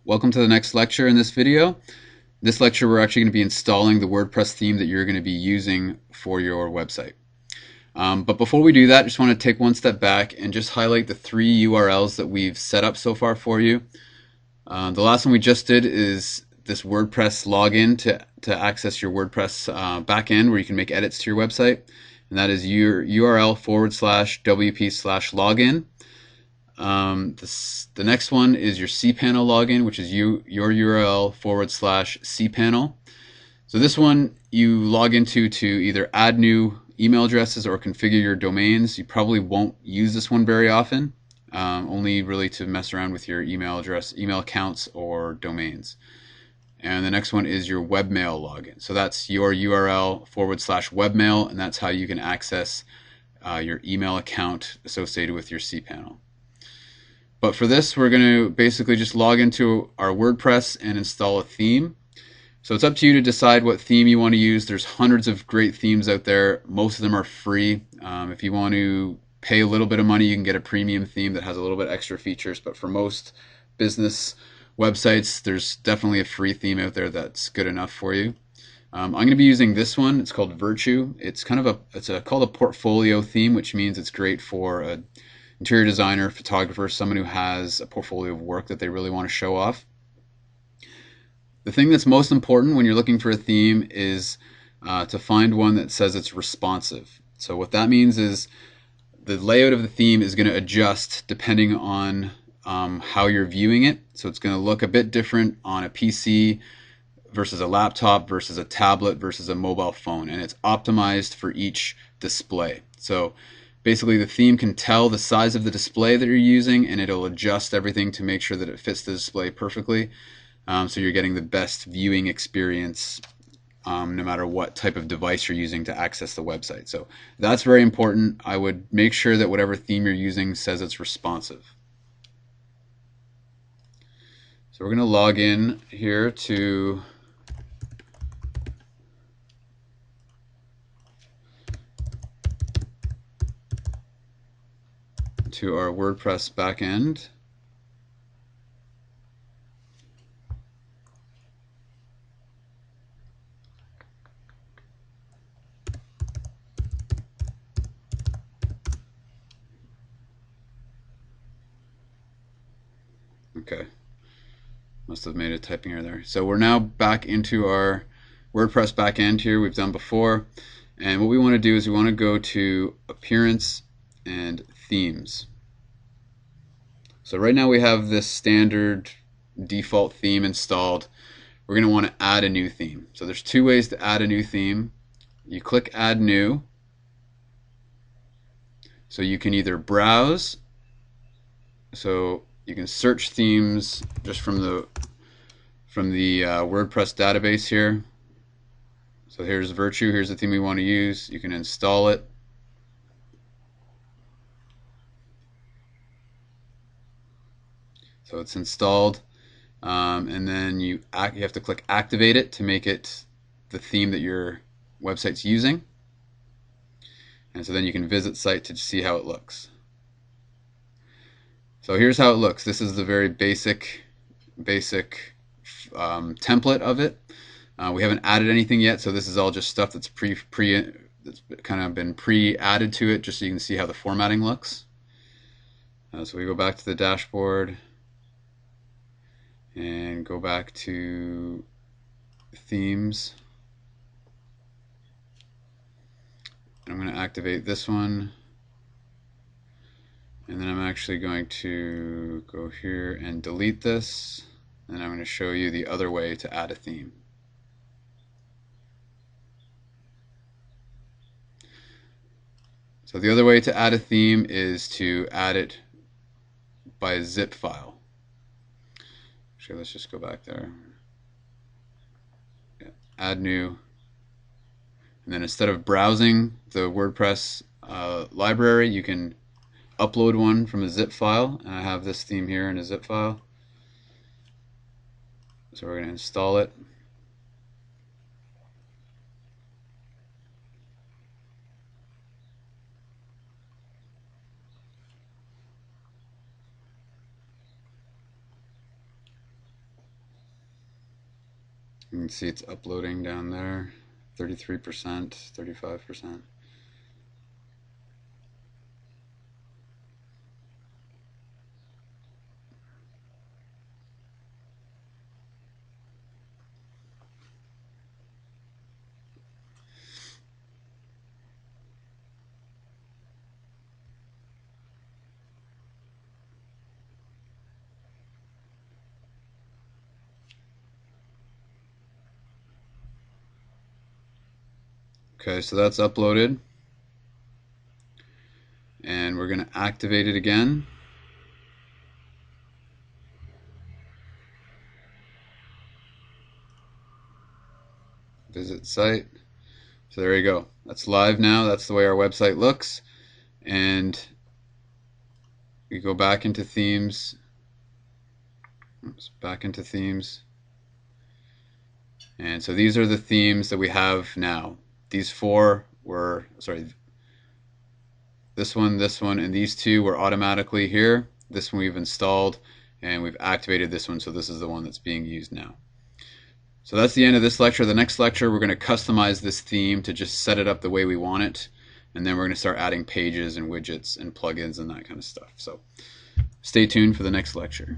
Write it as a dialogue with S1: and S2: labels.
S1: Welcome to the next lecture in this video. This lecture we're actually going to be installing the WordPress theme that you're going to be using for your website. But before we do that, I just want to take one step back and just highlight the 3 URLs that we've set up so far for you. The last one we just did is this WordPress login to access your WordPress backend where you can make edits to your website. And that is your URL/WP/login. The next one is your cPanel login, which is your URL/cPanel. So this one you log into to either add new email addresses or configure your domains. You probably won't use this one very often, only really to mess around with your email address, email accounts, or domains. And the next one is your webmail login. So that's your URL/webmail, and that's how you can access your email account associated with your cPanel. But for this, we're going to basically just log into our WordPress and install a theme. So it's up to you to decide what theme you want to use. There's hundreds of great themes out there. Most of them are free. If you want to pay a little bit of money, you can get a premium theme that has a little bit extra features. But for most business websites, there's definitely a free theme out there that's good enough for you. I'm going to be using this one. It's called Virtue. It's kind of called a portfolio theme, which means it's great for a interior designer, photographer, someone who has a portfolio of work that they really want to show off. The thing that's most important when you're looking for a theme is to find one that says it's responsive. So what that means is the layout of the theme is going to adjust depending on how you're viewing it. So it's going to look a bit different on a PC versus a laptop versus a tablet versus a mobile phone, and it's optimized for each display. So basically, the theme can tell the size of the display that you're using, and it'll adjust everything to make sure that it fits the display perfectly. So you're getting the best viewing experience no matter what type of device you're using to access the website. So that's very important. I would make sure that whatever theme you're using says it's responsive. So we're going to log in here to our WordPress backend. Okay, must have made a typing error there. So we're now back into our WordPress backend here we've done before. And what we want to do is we want to go to Appearance and Themes. So right now we have this standard default theme installed. We're going to want to add a new theme. So there's 2 ways to add a new theme. You click Add New. So you can either browse, so you can search themes just from the WordPress database here. So here's Virtue, here's the theme we want to use. You can install it. So it's installed, and then you have to click Activate it to make it the theme that your website's using. And so then you can visit site to see how it looks. So here's how it looks. This is the very basic template of it. We haven't added anything yet, so this is all just stuff that's that's kind of been pre-added to it, just so you can see how the formatting looks. So we go back to the dashboard and go back to themes. And I'm going to activate this one. And then I'm actually going to go here and delete this. And I'm going to show you the other way to add a theme. So the other way to add a theme is to add it by a zip file. Actually, let's just go back there. Yeah. Add new. And then instead of browsing the WordPress library, you can upload one from a zip file. And I have this theme here in a zip file. So we're going to install it. You can see it's uploading down there, 33%, 35%. Okay, so that's uploaded. And we're going to activate it again. Visit site. So there you go. That's live now. That's the way our website looks. And we go back into themes. Oops, back into themes. And so these are the themes that we have now. These four were, sorry, this one, and these two were automatically here. This one we've installed, and we've activated this one, so this is the one that's being used now. So that's the end of this lecture. The next lecture, we're going to customize this theme to just set it up the way we want it, and then we're going to start adding pages and widgets and plugins and that kind of stuff. So stay tuned for the next lecture.